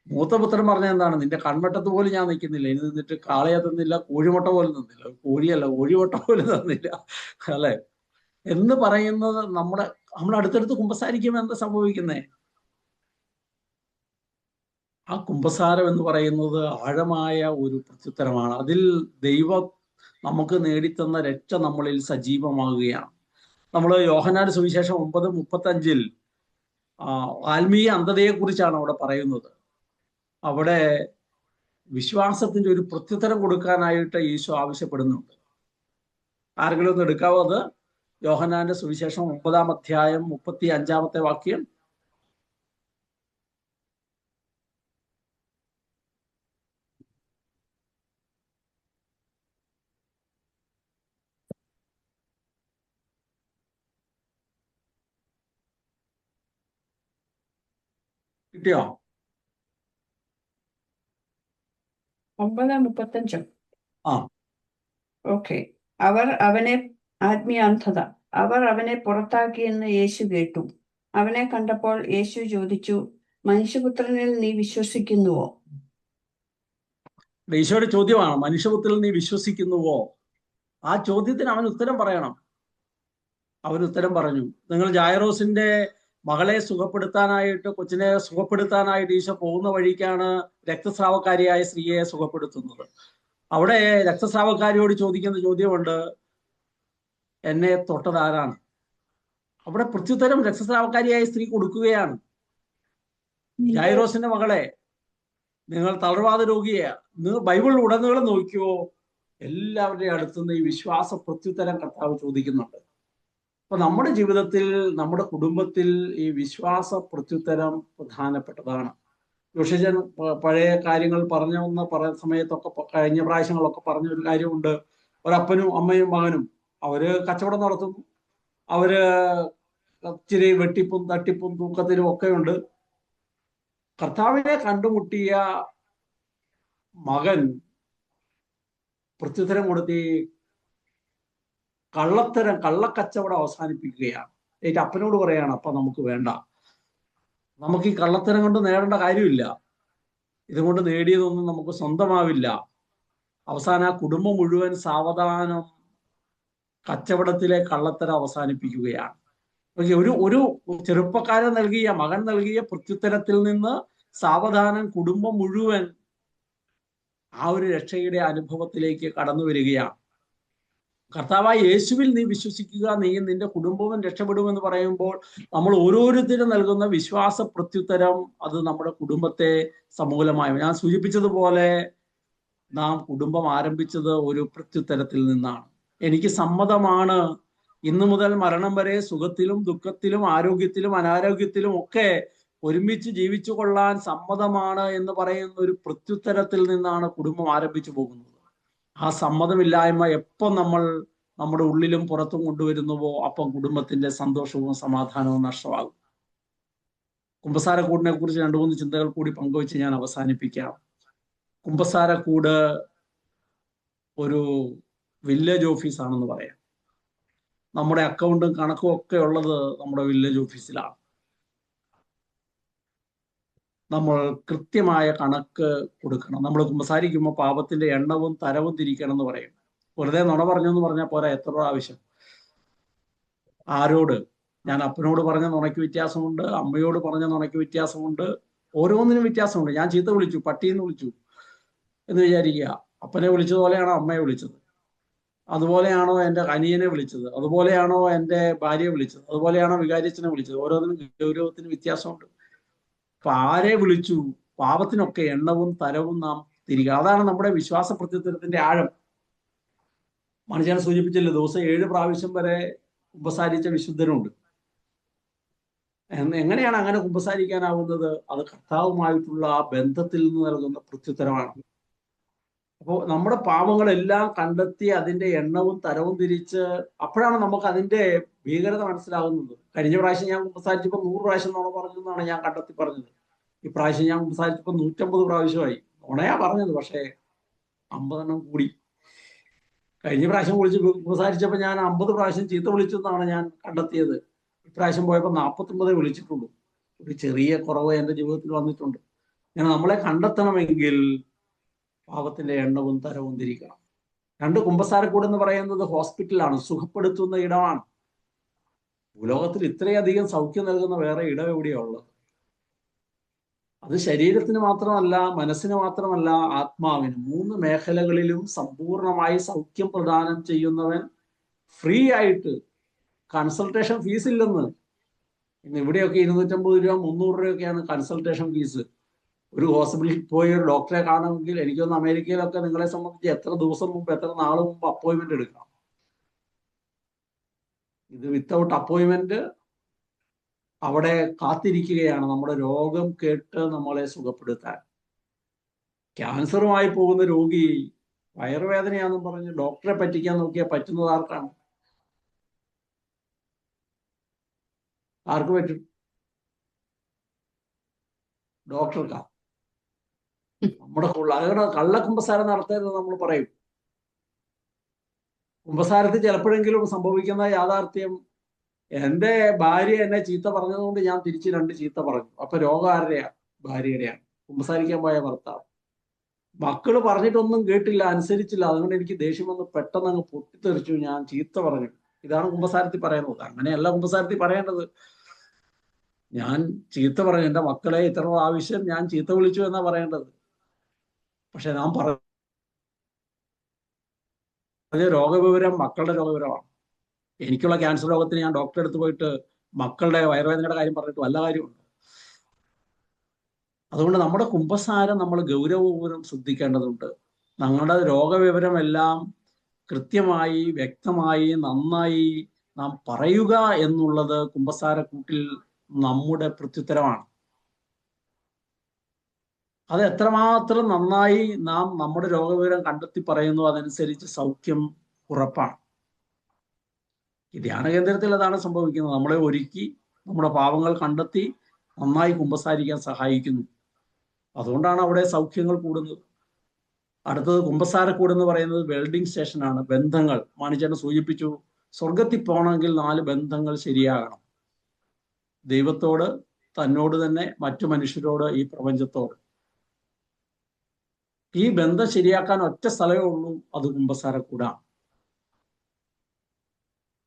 [SPEAKER 1] മൂത്തപുത്രൻ പറഞ്ഞ എന്താണ്? നിന്റെ കൺവെട്ടത്ത് പോലും ഞാൻ നിൽക്കുന്നില്ല, ഇനി നിന്നിട്ട് കാളയെ തന്നില്ല, കോഴിമുട്ട പോലും തന്നില്ല, കോഴിയല്ല കോഴിമുട്ട പോലും തന്നില്ല, അല്ലെ എന്ന് പറയുന്നത് നമ്മൾ അടുത്തടുത്ത് കുമ്പസാരിക്കുമ്പോൾ എന്താ സംഭവിക്കുന്നേ? ആ കുമ്പസാരം എന്ന് പറയുന്നത് ആഴമായ ഒരു പ്രത്യുത്തരമാണ്. അതിൽ ദൈവം നമുക്ക് നേടിത്തന്ന രക്ഷ നമ്മളിൽ സജീവമാകുകയാണ്. നമ്മൾ യോഹന്നാൻ സുവിശേഷം 9:35 ആത്മീയ അന്ധതയെക്കുറിച്ചാണ് അവിടെ പറയുന്നത്. അവിടെ വിശ്വാസത്തിന്റെ ഒരു പ്രത്യുത്തരം കൊടുക്കാനായിട്ട് ഈശോ ആവശ്യപ്പെടുന്നുണ്ട്. ആരെങ്കിലും ഒന്ന് എടുക്കാവോ അത്? യോഹന്നാന്റെ സുവിശേഷം 9-ാം അധ്യായം 35-ാമത്തെ വാക്യം. കിട്ടിയോ?
[SPEAKER 3] 9:35.
[SPEAKER 1] ആ,
[SPEAKER 3] ഓക്കെ. അവർ അവനെ ആത്മീയാന്ധത അവർ അവനെ പുറത്താക്കിയെന്ന് യേശു കേട്ടു. അവനെ കണ്ടപ്പോൾ യേശു ചോദിച്ചു, മനുഷ്യപുത്രനിൽ നീ വിശ്വസിക്കുന്നുവോ?
[SPEAKER 1] ഈശോയുടെ ചോദ്യമാണ്, മനുഷ്യപുത്രനിൽ നീ വിശ്വസിക്കുന്നുവോ? ആ ചോദ്യത്തിന് അവൻ ഉത്തരം പറയണം. അവൻ ഉത്തരം പറഞ്ഞു. നിങ്ങൾ ജായറോസിന്റെ മകളെ സുഖപ്പെടുത്താനായിട്ട്, കൊച്ചിനെ സുഖപ്പെടുത്താനായിട്ട് ഈശോ പോകുന്ന വഴിക്കാണ് രക്തസ്രാവക്കാരിയായ സ്ത്രീയെ സുഖപ്പെടുത്തുന്നത്. അവിടെ രക്തസ്രാവക്കാരിയോട് ചോദിക്കുന്ന ചോദ്യമുണ്ട്, എന്നെ തൊട്ടതാരാണ്? അവിടെ പ്രത്യുത്തരം രക്തസ്രാവക്കാരിയായ സ്ത്രീ കൊടുക്കുകയാണ്. ജായറോസിന്റെ മകളെ, നിങ്ങൾ തളർവാദ രോഗിയെ, നിങ്ങൾ ബൈബിളിൽ ഉടനീളം നോക്കിയോ, എല്ലാവരുടെയും അടുത്തുനിന്ന് ഈ വിശ്വാസ പ്രത്യുത്തരം കർത്താവ് ചോദിക്കുന്നുണ്ട്. അപ്പൊ നമ്മുടെ ജീവിതത്തിൽ, നമ്മുടെ കുടുംബത്തിൽ ഈ വിശ്വാസ പ്രത്യുത്തരം പ്രധാനപ്പെട്ടതാണ്. ജോഷിജൻ പഴയ കാര്യങ്ങൾ പറയുന്ന സമയത്തൊക്കെ, കഴിഞ്ഞ പ്രാവശ്യങ്ങളൊക്കെ പറഞ്ഞ ഒരു കാര്യമുണ്ട്. ഒരപ്പനും അമ്മയും മകനും അവര് കച്ചവടം നടത്തുന്നു, അവര് ഇച്ചിരി വെട്ടിപ്പും തട്ടിപ്പും തൂക്കത്തിലും ഒക്കെ ഉണ്ട്. കർത്താവിനെ കണ്ടുമുട്ടിയ മകൻ പ്രത്യുത്തരം കൊടുത്തി കള്ളക്കച്ചവടം അവസാനിപ്പിക്കുകയാണ്. എന്നിട്ട് അപ്പനോട് പറയാണ്, അപ്പ നമുക്ക് വേണ്ട, നമുക്ക് ഈ കള്ളത്തരം കൊണ്ട് നേടേണ്ട കാര്യമില്ല, ഇതുകൊണ്ട് നേടിയതൊന്നും നമുക്ക് സ്വന്തമാവില്ല. അവസാനം ആ കുടുംബം മുഴുവൻ സാവധാനം കച്ചവടത്തിലെ കള്ളത്തരം അവസാനിപ്പിക്കുകയാണ്. ഒരു ചെറുപ്പക്കാരൻ മകൻ നൽകിയ പ്രത്യുത്തരത്തിൽ നിന്ന് സാവധാനം കുടുംബം മുഴുവൻ ആ ഒരു രക്ഷയുടെ അനുഭവത്തിലേക്ക് കടന്നു വരികയാണ്. കർത്താവായ യേശുവിൽ നീ വിശ്വസിക്കുക, നീയും നിന്റെ കുടുംബവും രക്ഷപ്പെടുമെന്ന് പറയുമ്പോൾ നമ്മൾ ഓരോരുത്തരും നൽകുന്ന വിശ്വാസ പ്രത്യുത്തരം അത് നമ്മുടെ കുടുംബത്തെ സമൂലമായി, ഞാൻ സൂചിപ്പിച്ചതുപോലെ നാം കുടുംബം ആരംഭിച്ചത് ഒരു പ്രത്യുത്തരത്തിൽ നിന്നാണ്. എനിക്ക് സമ്മതമാണ് ഇന്നു മുതൽ മരണം വരെ സുഖത്തിലും ദുഃഖത്തിലും ആരോഗ്യത്തിലും അനാരോഗ്യത്തിലും ഒക്കെ ഒരുമിച്ച് ജീവിച്ചു കൊള്ളാൻ സമ്മതമാണ് എന്ന് പറയുന്ന ഒരു പ്രത്യുത്തരത്തിൽ നിന്നാണ് കുടുംബം ആരംഭിച്ചു പോകുന്നത്. ആ സമ്മതമില്ലായ്മ എപ്പം നമ്മൾ നമ്മുടെ ഉള്ളിലും പുറത്തും കൊണ്ടുവരുന്നുവോ അപ്പം കുടുംബത്തിന്റെ സന്തോഷവും സമാധാനവും നഷ്ടമാകും. കുമ്പസാരക്കൂടിനെ കുറിച്ച് 2-3 ചിന്തകൾ കൂടി പങ്കുവെച്ച് ഞാൻ അവസാനിപ്പിക്കാം. കുമ്പസാരക്കൂട് ഒരു വില്ലേജ് ഓഫീസാണെന്ന് പറയാം. നമ്മുടെ അക്കൗണ്ടും കണക്കും ഒക്കെ ഉള്ളത് നമ്മുടെ വില്ലേജ് ഓഫീസിലാണ്. നമ്മൾ കൃത്യമായ കണക്ക് കൊടുക്കണം. നമ്മൾ കുമ്പസാരിക്കുമ്പോൾ പാപത്തിന്റെ എണ്ണവും തരവും തിരിക്കണം എന്ന് പറയും. വെറുതെ നുണ പറഞ്ഞു എന്ന് പറഞ്ഞാൽ പോരാ, എത്ര പ്രാവശ്യം ആരോട്? ഞാൻ അപ്പനോട് പറഞ്ഞ നുണയ്ക്ക് വ്യത്യാസമുണ്ട്, അമ്മയോട് പറഞ്ഞ നുണയ്ക്ക് വ്യത്യാസമുണ്ട്, ഓരോന്നിനും വ്യത്യാസമുണ്ട്. ഞാൻ ചീത്ത വിളിച്ചു, പട്ടിയെന്ന് വിളിച്ചു എന്ന് വിചാരിക്കുക, അപ്പനെ വിളിച്ചതുപോലെയാണോ അമ്മയെ വിളിച്ചത്? അതുപോലെയാണോ എൻ്റെ അനിയനെ വിളിച്ചത്? അതുപോലെയാണോ എൻ്റെ ഭാര്യയെ വിളിച്ചത്? അതുപോലെയാണോ വികാരിച്ചനെ വിളിച്ചത്? ഓരോന്നിനും ഗൗരവത്തിന് വ്യത്യാസമുണ്ട്. അപ്പൊ ആരെ വിളിച്ചു? പാപത്തിനൊക്കെ എണ്ണവും തരവും നാം തിരികെ. അതാണ് നമ്മുടെ വിശ്വാസ പ്രത്യുത്തരത്തിന്റെ ആഴം. മനുഷ്യനെ സൂചിപ്പിച്ചില്ല, ദിവസം 7 പ്രാവശ്യം വരെ കുമ്പസാരിച്ച വിശുദ്ധരുണ്ട്. എങ്ങനെയാണ് അങ്ങനെ കുമ്പസാരിക്കാനാവുന്നത്? അത് കർത്താവുമായിട്ടുള്ള ആ ബന്ധത്തിൽ നിന്ന് നൽകുന്ന പ്രത്യുത്തരമാണ്. അപ്പോൾ നമ്മുടെ പാപങ്ങളെല്ലാം കണ്ടെത്തി അതിന്റെ എണ്ണവും തരവും തിരിച്ച് അപ്പോഴാണ് നമുക്ക് അതിന്റെ ഭീകരത മനസ്സിലാകുന്നത്. കഴിഞ്ഞ പ്രാവശ്യം ഞാൻ കുമ്പസാരിച്ചപ്പോൾ 100 പ്രാവശ്യം നുണ പറഞ്ഞു എന്നാണ് ഞാൻ കണ്ടെത്തി പറഞ്ഞത്. ഇപ്രാവശ്യം ഞാൻ കുമ്പസാരിച്ചപ്പോൾ 150 പ്രാവശ്യമായി. നുണയാ പറഞ്ഞത്, പക്ഷേ 50 കൂടി. കഴിഞ്ഞ പ്രാവശ്യം കുമ്പസാരിച്ചപ്പോൾ ഞാൻ 50 പ്രാവശ്യം ചീത്ത വിളിച്ചു എന്നാണ് ഞാൻ കണ്ടെത്തിയത്. ഇപ്രാവശ്യം പോയപ്പോൾ 49 വിളിച്ചിട്ടുള്ളൂ. ഒരു ചെറിയ കുറവ് എൻ്റെ ജീവിതത്തിൽ വന്നിട്ടുണ്ട്. ഞാൻ നമ്മളെ കണ്ടെത്തണമെങ്കിൽ പാപത്തിന്റെ എണ്ണവും തരവും തിരിക്കണം. 2 കുമ്പസാരക്കൂട് എന്ന് പറയുന്നത് ഹോസ്പിറ്റലാണ്, സുഖപ്പെടുത്തുന്ന ഇടമാണ്. ഭൂലോകത്തിൽ ഇത്രയധികം സൗഖ്യം നൽകുന്ന വേറെ ഇടം എവിടെയുള്ളത്? അത് ശരീരത്തിന് മാത്രമല്ല, മനസ്സിന് മാത്രമല്ല, ആത്മാവിന് 3 മേഖലകളിലും സമ്പൂർണമായി സൗഖ്യം പ്രദാനം ചെയ്യുന്നവൻ, ഫ്രീ ആയിട്ട്. കൺസൾട്ടേഷൻ ഫീസ് ഇല്ലെന്ന്. ഇന്ന് ഇവിടെയൊക്കെ 250 രൂപ 300 രൂപയൊക്കെയാണ് കൺസൾട്ടേഷൻ ഫീസ്. ഒരു ഹോസ്പിറ്റലിൽ പോയി ഒരു ഡോക്ടറെ കാണുമെങ്കിൽ എനിക്കൊന്ന് അമേരിക്കയിലൊക്കെ നിങ്ങളെ സംബന്ധിച്ച് എത്ര ദിവസം മുമ്പ്, എത്ര നാൾ മുമ്പ് അപ്പോയിന്റ്മെന്റ് എടുക്കണം. ഇത് വിത്തൗട്ട് അപ്പോയിന്റ്മെന്റ് അവിടെ കാത്തിരിക്കുകയാണ് നമ്മുടെ രോഗം കേട്ട് നമ്മളെ സുഖപ്പെടുത്താൻ. ക്യാൻസറുമായി പോകുന്ന രോഗി വയറുവേദനയാണെന്നും പറഞ്ഞ് ഡോക്ടറെ പറ്റിക്കാൻ നോക്കിയാൽ പറ്റുന്നത് ആർക്കാണ്? ആർക്ക് പറ്റും? ഡോക്ടർക്കാ. നമ്മുടെ അതുകൊണ്ട് കള്ളക്കുമ്പസാരം നടത്തരുത് നമ്മൾ പറയും. കുമ്പസാരത്തിൽ ചിലപ്പോഴെങ്കിലും സംഭവിക്കുന്ന യാഥാർത്ഥ്യം, എൻ്റെ ഭാര്യ എന്നെ ചീത്ത പറഞ്ഞതുകൊണ്ട് ഞാൻ തിരിച്ച് 2 ചീത്ത പറഞ്ഞു. അപ്പൊ രോഗം ആരുടെയാ? ഭാര്യയുടെയാണ്. കുമ്പസാരിക്കാൻ പോയ ഭർത്താവ്. മക്കള് പറഞ്ഞിട്ടൊന്നും കേട്ടില്ല, അനുസരിച്ചില്ല. അതുകൊണ്ട് എനിക്ക് ദേഷ്യം വന്ന് പെട്ടെന്ന് അങ്ങ് പൊട്ടിത്തെറിച്ചു, ഞാൻ ചീത്ത പറഞ്ഞു. ഇതാണ് കുമ്പസാരത്തിൽ പറയുന്നത്. അങ്ങനെയല്ല കുമ്പസാരത്തിൽ പറയേണ്ടത്. ഞാൻ ചീത്ത പറഞ്ഞു, എൻ്റെ മക്കളെ ഇത്ര ആവശ്യം ഞാൻ ചീത്ത വിളിച്ചു എന്നാ പറയേണ്ടത്. പക്ഷെ ഞാൻ പറഞ്ഞ രോഗവിവരം മക്കളുടെ രോഗവിവരമാണ്. എനിക്കുള്ള ക്യാൻസർ രോഗത്തിന് ഞാൻ ഡോക്ടറെ അടുത്ത് പോയിട്ട് മക്കളുടെ വയറുവേദനയുടെ കാര്യം പറഞ്ഞിട്ട് വല്ല കാര്യമുണ്ട്? അതുകൊണ്ട് നമ്മുടെ കുമ്പസാരം നമ്മൾ ഗൗരവപൂർവ്വം ശ്രദ്ധിക്കേണ്ടതുണ്ട്. ഞങ്ങളുടെ രോഗവിവരമെല്ലാം കൃത്യമായി, വ്യക്തമായി, നന്നായി നാം പറയുക എന്നുള്ളത് കുമ്പസാരക്കൂട്ടിൽ നമ്മുടെ പ്രത്യുത്തരമാണ്. അത് എത്രമാത്രം നന്നായി നാം നമ്മുടെ രോഗവിവരം കണ്ടെത്തി പറയുന്നു, അതനുസരിച്ച് സൗഖ്യം ഉറപ്പാണ്. ഈ ധ്യാന കേന്ദ്രത്തിൽ അതാണ് സംഭവിക്കുന്നത്. നമ്മളെ ഒരുക്കി നമ്മുടെ പാവങ്ങൾ കണ്ടെത്തി നന്നായി കുമ്പസാരിക്കാൻ സഹായിക്കുന്നു. അതുകൊണ്ടാണ് അവിടെ സൗഖ്യങ്ങൾ കൂടുന്നത്. അടുത്തത് കുമ്പസാരക്കൂട് എന്ന് പറയുന്നത് വെൽഡിംഗ് സ്റ്റേഷനാണ്. ബന്ധങ്ങൾ മാണിച്ചേട്ടൻ സൂചിപ്പിച്ചു. സ്വർഗത്തിൽ പോകണമെങ്കിൽ 4 ബന്ധങ്ങൾ ശരിയാകണം. ദൈവത്തോട്, തന്നോട് തന്നെ, മറ്റു മനുഷ്യരോട്, ഈ പ്രപഞ്ചത്തോട്. ഈ ബന്ധം ശരിയാക്കാൻ ഒറ്റ സ്ഥലമേ ഉള്ളൂ, അത് കുമ്പസാരക്കൂടാണ്.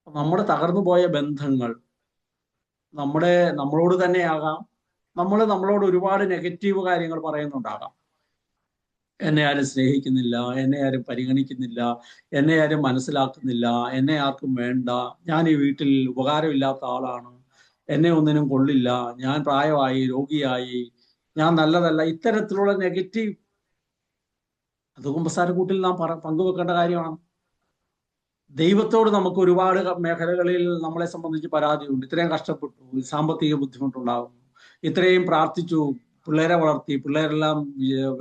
[SPEAKER 1] നമ്മുടെ തകർന്നു പോയ ബന്ധങ്ങൾ നമ്മളോട് തന്നെയാകാം. നമ്മളോട് ഒരുപാട് നെഗറ്റീവ് കാര്യങ്ങൾ പറയുന്നുണ്ടാകാം. എന്നെ ആരും സ്നേഹിക്കുന്നില്ല, എന്നെ ആരും പരിഗണിക്കുന്നില്ല, എന്നെ ആരും മനസ്സിലാക്കുന്നില്ല, എന്നെ ആർക്കും വേണ്ട, ഞാൻ ഈ വീട്ടിൽ ഉപകാരമില്ലാത്ത ആളാണ്, എന്നെ ഒന്നിനും കൊള്ളില്ല, ഞാൻ പ്രായമായി, രോഗിയായി, ഞാൻ നല്ലതല്ല, ഇത്തരത്തിലുള്ള നെഗറ്റീവ് അത് കുമ്പസാരക്കൂട്ടിൽ നാം പങ്കുവെക്കേണ്ട കാര്യമാണ്. ദൈവത്തോട് നമുക്ക് ഒരുപാട് മേഖലകളിൽ നമ്മളെ സംബന്ധിച്ച് പരാതിയുണ്ട്. ഇത്രയും കഷ്ടപ്പെട്ടു, സാമ്പത്തിക ബുദ്ധിമുട്ടുണ്ടാകുന്നു, ഇത്രയും പ്രാർത്ഥിച്ചു, പിള്ളേരെ വളർത്തി, പിള്ളേരെല്ലാം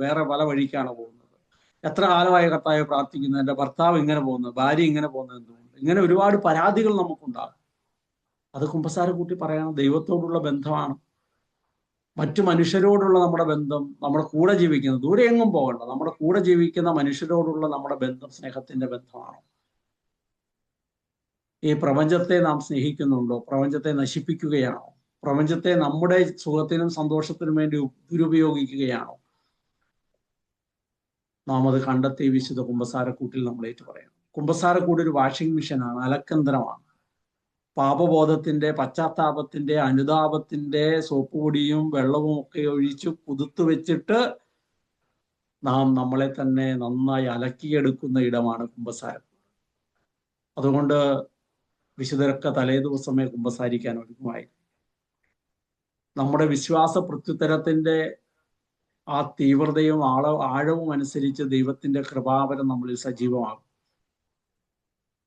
[SPEAKER 1] വേറെ പല വഴിക്കാണ് പോകുന്നത്, എത്ര കാലമായി കർത്താവെ പ്രാർത്ഥിക്കുന്നു, എൻ്റെ ഭർത്താവ് ഇങ്ങനെ പോകുന്നത്, ഭാര്യ ഇങ്ങനെ പോകുന്നത് എന്തുകൊണ്ട്? ഇങ്ങനെ ഒരുപാട് പരാതികൾ നമുക്കുണ്ടാകും. അത് കുമ്പസാരക്കൂട്ടി പറയണം. ദൈവത്തോടുള്ള ബന്ധമാണ്. മറ്റു മനുഷ്യരോടുള്ള നമ്മുടെ ബന്ധം, നമ്മുടെ കൂടെ ജീവിക്കുന്ന, ദൂരെ എങ്ങും പോകണ്ട, നമ്മുടെ കൂടെ ജീവിക്കുന്ന മനുഷ്യരോടുള്ള നമ്മുടെ ബന്ധം സ്നേഹത്തിന്റെ ബന്ധമാണ്. ഈ പ്രപഞ്ചത്തെ നാം സ്നേഹിക്കുന്നുണ്ടോ? പ്രപഞ്ചത്തെ നശിപ്പിക്കുകയാണോ? പ്രപഞ്ചത്തെ നമ്മുടെ സുഖത്തിനും സന്തോഷത്തിനും വേണ്ടി ദുരുപയോഗിക്കുകയാണോ? നാം അത് കണ്ടെത്തി വിശുദ്ധ കുമ്പസാരക്കൂട്ടിൽ നമ്മൾ ഏറ്റുപറയണം. കുമ്പസാരക്കൂട് ഒരു വാഷിംഗ് മെഷീനാണ്, അലക്കന്തരമാണ്. പാപബോധത്തിന്റെ, പശ്ചാത്താപത്തിന്റെ, അനുതാപത്തിന്റെ സോപ്പ് പൊടിയും വെള്ളവും ഒക്കെ ഒഴിച്ച് കുതിർത്തു വെച്ചിട്ട് നാം നമ്മളെ തന്നെ നന്നായി അലക്കിയെടുക്കുന്ന ഇടമാണ് കുമ്പസാരം. അതുകൊണ്ട് വിശുദ്ധരൊക്കെ തലേ ദിവസമേ കുമ്പസാരിക്കാൻ ഒരുങ്ങുമായി. നമ്മുടെ വിശ്വാസ പ്രത്യുത്തരത്തിന്റെ ആ തീവ്രതയും ആഴവും അനുസരിച്ച് ദൈവത്തിന്റെ കൃപാവരം നമ്മളിൽ സജീവമാകും.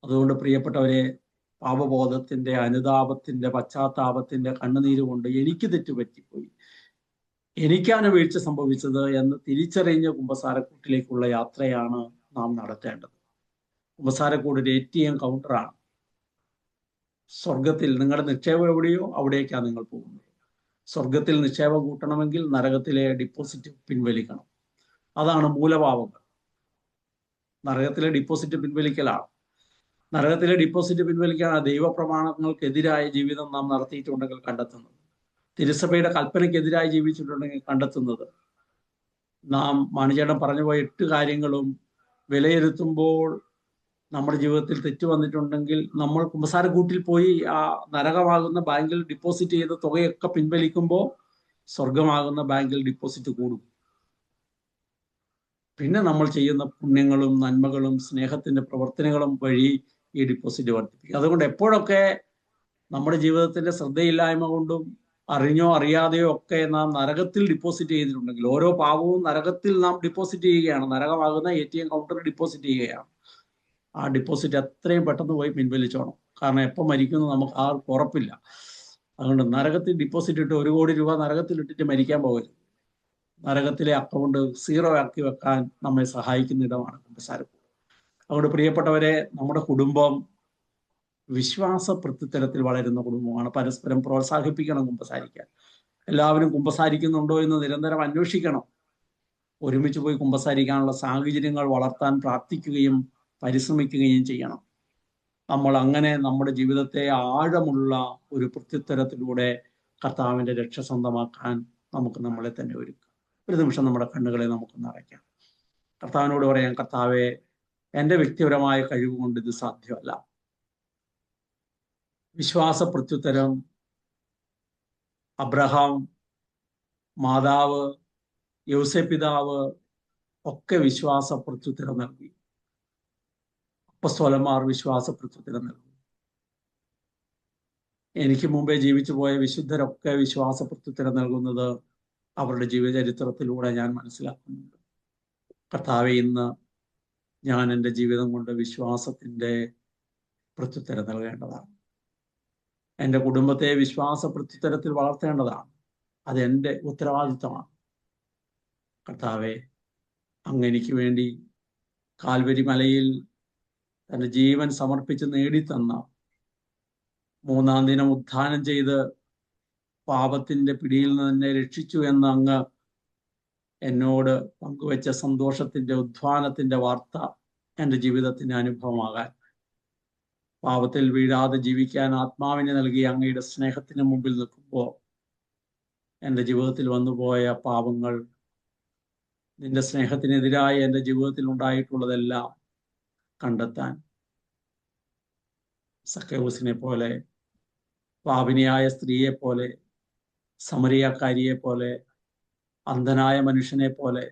[SPEAKER 1] അതുകൊണ്ട് പ്രിയപ്പെട്ടവരെ, പാപബോധത്തിന്റെ, അനുതാപത്തിന്റെ, പശ്ചാത്താപത്തിന്റെ കണ്ണുനീര് കൊണ്ട് എനിക്ക് തെറ്റുപറ്റിപ്പോയി, എനിക്കാണ് വീഴ്ച സംഭവിച്ചത് എന്ന് തിരിച്ചറിഞ്ഞ കുമ്പസാരക്കൂട്ടിലേക്കുള്ള യാത്രയാണ് നാം നടത്തേണ്ടത്. കുമ്പസാരക്കൂട് ഒരു ATM കൗണ്ടറാണ്. സ്വർഗത്തിൽ നിങ്ങളുടെ നിക്ഷേപം എവിടെയോ അവിടേക്കാണ് നിങ്ങൾ പോകുന്നത്. സ്വർഗത്തിൽ നിക്ഷേപം കൂട്ടണമെങ്കിൽ നരകത്തിലെ ഡിപ്പോസിറ്റ് പിൻവലിക്കണം. അതാണ് മൂലപാവങ്ങൾ. നരകത്തിലെ ഡിപ്പോസിറ്റ് പിൻവലിക്കലാണ്. നരകത്തിലെ ഡിപ്പോസിറ്റ് പിൻവലിക്കാനാണ് ദൈവപ്രമാണങ്ങൾക്കെതിരായ ജീവിതം നാം നടത്തിയിട്ടുണ്ടെങ്കിൽ കണ്ടെത്തുന്നത്. തിരുസഭയുടെ കൽപ്പനയ്ക്കെതിരായി ജീവിച്ചിട്ടുണ്ടെങ്കിൽ കണ്ടെത്തുന്നത്. നാം മാണിചേട്ടൻ പറഞ്ഞുപോയ 8 കാര്യങ്ങളും വിലയിരുത്തുമ്പോൾ നമ്മുടെ ജീവിതത്തിൽ തെറ്റ് വന്നിട്ടുണ്ടെങ്കിൽ നമ്മൾ കുമ്പസാരക്കൂട്ടിൽ പോയി ആ നരകമാകുന്ന ബാങ്കിൽ ഡിപ്പോസിറ്റ് ചെയ്ത തുകയൊക്കെ പിൻവലിക്കുമ്പോൾ സ്വർഗമാകുന്ന ബാങ്കിൽ ഡിപ്പോസിറ്റ് കൂടും. പിന്നെ നമ്മൾ ചെയ്യുന്ന പുണ്യങ്ങളും നന്മകളും സ്നേഹത്തിന്റെ പ്രവർത്തനങ്ങളും വഴി ഈ ഡിപ്പോസിറ്റ് വർദ്ധിപ്പിക്കും. അതുകൊണ്ട് എപ്പോഴൊക്കെ നമ്മുടെ ജീവിതത്തിന്റെ ശ്രദ്ധയില്ലായ്മ കൊണ്ടും അറിഞ്ഞോ അറിയാതെയോ ഒക്കെ നാം നരകത്തിൽ ഡിപ്പോസിറ്റ് ചെയ്തിട്ടുണ്ടെങ്കിൽ, ഓരോ പാവവും നരകത്തിൽ നാം ഡിപ്പോസിറ്റ് ചെയ്യുകയാണ്. നരകമാകുന്ന ATM കൗണ്ടറിൽ ഡിപ്പോസിറ്റ് ചെയ്യുകയാണ്. ആ ഡിപ്പോസിറ്റ് എത്രയും പെട്ടെന്ന് പോയി പിൻവലിച്ചോണം. കാരണം എപ്പോൾ മരിക്കുന്നു നമുക്ക് ആർക്കും ഉറപ്പില്ല. അതുകൊണ്ട് നരകത്തിൽ ഡിപ്പോസിറ്റ് ഇട്ട് 1 കോടി രൂപ നരകത്തിൽ ഇട്ടിട്ട് മരിക്കാൻ പോകരുത്. നരകത്തിലെ അക്കൗണ്ട് 0 ആക്കി വെക്കാൻ നമ്മെ സഹായിക്കുന്ന ഇടമാണ് കുമ്പസാരക്കൂട്. അതുകൊണ്ട് പ്രിയപ്പെട്ടവരെ, നമ്മുടെ കുടുംബം വിശ്വാസ പ്രത്യുത്തരത്തിൽ വളരുന്ന കുടുംബമാണ്. പരസ്പരം പ്രോത്സാഹിപ്പിക്കണം കുമ്പസാരിക്കാൻ. എല്ലാവരും കുമ്പസാരിക്കുന്നുണ്ടോ എന്ന് നിരന്തരം അന്വേഷിക്കണം. ഒരുമിച്ച് പോയി കുമ്പസാരിക്കാനുള്ള സാഹചര്യങ്ങൾ വളർത്താൻ പ്രാർത്ഥിക്കുകയും പരിശ്രമിക്കുകയും ചെയ്യണം. നമ്മൾ അങ്ങനെ നമ്മുടെ ജീവിതത്തെ ആഴമുള്ള ഒരു പ്രത്യുത്തരത്തിലൂടെ കർത്താവിന്റെ രക്ഷ സ്വന്തമാക്കാൻ നമുക്ക് നമ്മളെ തന്നെ ഒരുക്കാം. ഒരു നിമിഷം നമ്മുടെ കണ്ണുകളെ നമുക്കൊന്ന് അടയ്ക്കാം. കർത്താവിനോട് പറയാം, കർത്താവെ, എൻ്റെ വ്യക്തിപരമായ കഴിവ് കൊണ്ട് ഇത് സാധ്യമല്ല. വിശ്വാസ പ്രത്യുത്തരം അബ്രഹാം, മാതാവ്, യോസേപ്പ് പിതാവ് ഒക്കെ വിശ്വാസ പ്രത്യുത്തരം നൽകി. അപ്പസ്തോലന്മാർ വിശ്വാസ പ്രത്യുത്തരം നൽകി. എനിക്ക് മുമ്പേ ജീവിച്ചു പോയ വിശുദ്ധരൊക്കെ വിശ്വാസ പ്രത്യുത്തരം നൽകുന്നത് അവരുടെ ജീവചരിത്രത്തിലൂടെ ഞാൻ മനസ്സിലാക്കുന്നുണ്ട്. കർത്താവെ, ഇന്ന് ഞാൻ എൻ്റെ ജീവിതം കൊണ്ട് വിശ്വാസത്തിൻ്റെ പ്രത്യുത്തരം നൽകേണ്ടതാണ്. എൻ്റെ കുടുംബത്തെ വിശ്വാസ പ്രത്യുത്തരത്തിൽ വളർത്തേണ്ടതാണ്. അതെൻ്റെ ഉത്തരവാദിത്തമാണ്. കർത്താവെ, അങ്ങ് എനിക്ക് വേണ്ടി കാൽവരി മലയിൽ തൻ്റെ ജീവൻ സമർപ്പിച്ച് നേടിത്തന്ന, 3-ാം ദിനം ഉത്ഥാനം ചെയ്ത് പാപത്തിൻ്റെ പിടിയിൽ നിന്ന് എന്നെ രക്ഷിച്ചു എന്ന് അങ്ങ് എന്നോട് പങ്കുവെച്ച സന്തോഷത്തിൻ്റെ ഉത്ഥാനത്തിൻ്റെ വാർത്ത എൻ്റെ ജീവിതത്തിൻ്റെ അനുഭവമാകാൻ, പാപത്തിൽ വീഴാതെ ജീവിക്കാൻ ആത്മാവിനെ നൽകി അങ്ങയുടെ സ്നേഹത്തിന് മുമ്പിൽ നിൽക്കുമ്പോൾ എൻ്റെ ജീവിതത്തിൽ വന്നുപോയ പാപങ്ങൾ, നിന്റെ സ്നേഹത്തിനെതിരായി എൻ്റെ ജീവിതത്തിൽ ഉണ്ടായിട്ടുള്ളതെല്ലാം കണ്ടെത്താൻ സക്കേവൂസിനെ പോലെ, പാപിനിയായ സ്ത്രീയെ പോലെ, സമരിയാക്കാരിയെ പോലെ, അന്ധനായ മനുഷ്യനെ പോലെ,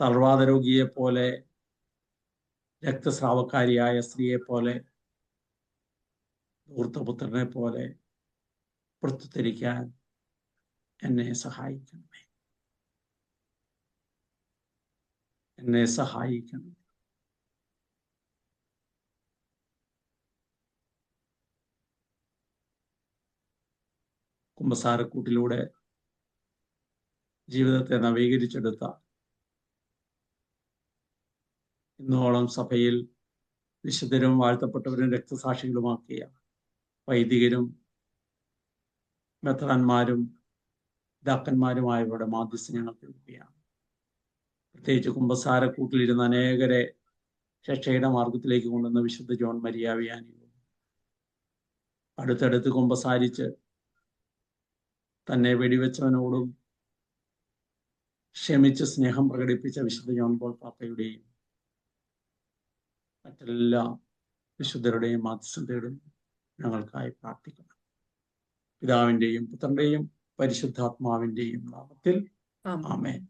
[SPEAKER 1] തളർവാദ രോഗിയെ പോലെ, രക്തസ്രാവക്കാരിയായ സ്ത്രീയെ പോലെ, ധൂർത്തപുത്രനെ പോലെ പ്രത്യുത്തരിക്കാൻ എന്നെ സഹായിക്കണമേ. എന്നെ സഹായിക്കണം. കുമ്പസാരക്കൂട്ടിലൂടെ ജീവിതത്തെ നവീകരിച്ചെടുത്ത, ഇന്നോളം സഭയിൽ വിശുദ്ധരും വാഴ്ത്തപ്പെട്ടവരും രക്തസാക്ഷികളുമാക്കിയ വൈദികരും മെത്രാന്മാരും പിതാക്കന്മാരുമായവരുടെ മാധ്യസ്ഥം ഞങ്ങൾ കേൾക്കുകയാണ്. പ്രത്യേകിച്ച് കുമ്പസാരക്കൂട്ടിലിരുന്ന അനേകരെ രക്ഷയുടെ മാർഗത്തിലേക്ക് കൊണ്ടുവന്ന വിശുദ്ധ ജോൺ മരിയ വിയാനിയും, അടുത്തടുത്ത് കുമ്പസാരിച്ച് തന്നെ വെടിവെച്ചവനോടും ക്ഷമിച്ച് സ്നേഹം പ്രകടിപ്പിച്ച വിശുദ്ധ ജോൺ പോൾ പാപ്പയുടെയും മറ്റെല്ലാ വിശുദ്ധരുടെയും മാധ്യസ്ഥം തേടും ഞങ്ങൾക്കായി പ്രാർത്ഥിക്കണം. പിതാവിൻ്റെയും പുത്രൻ്റെയും പരിശുദ്ധാത്മാവിൻ്റെയും നാമത്തിൽ ആമേൻ.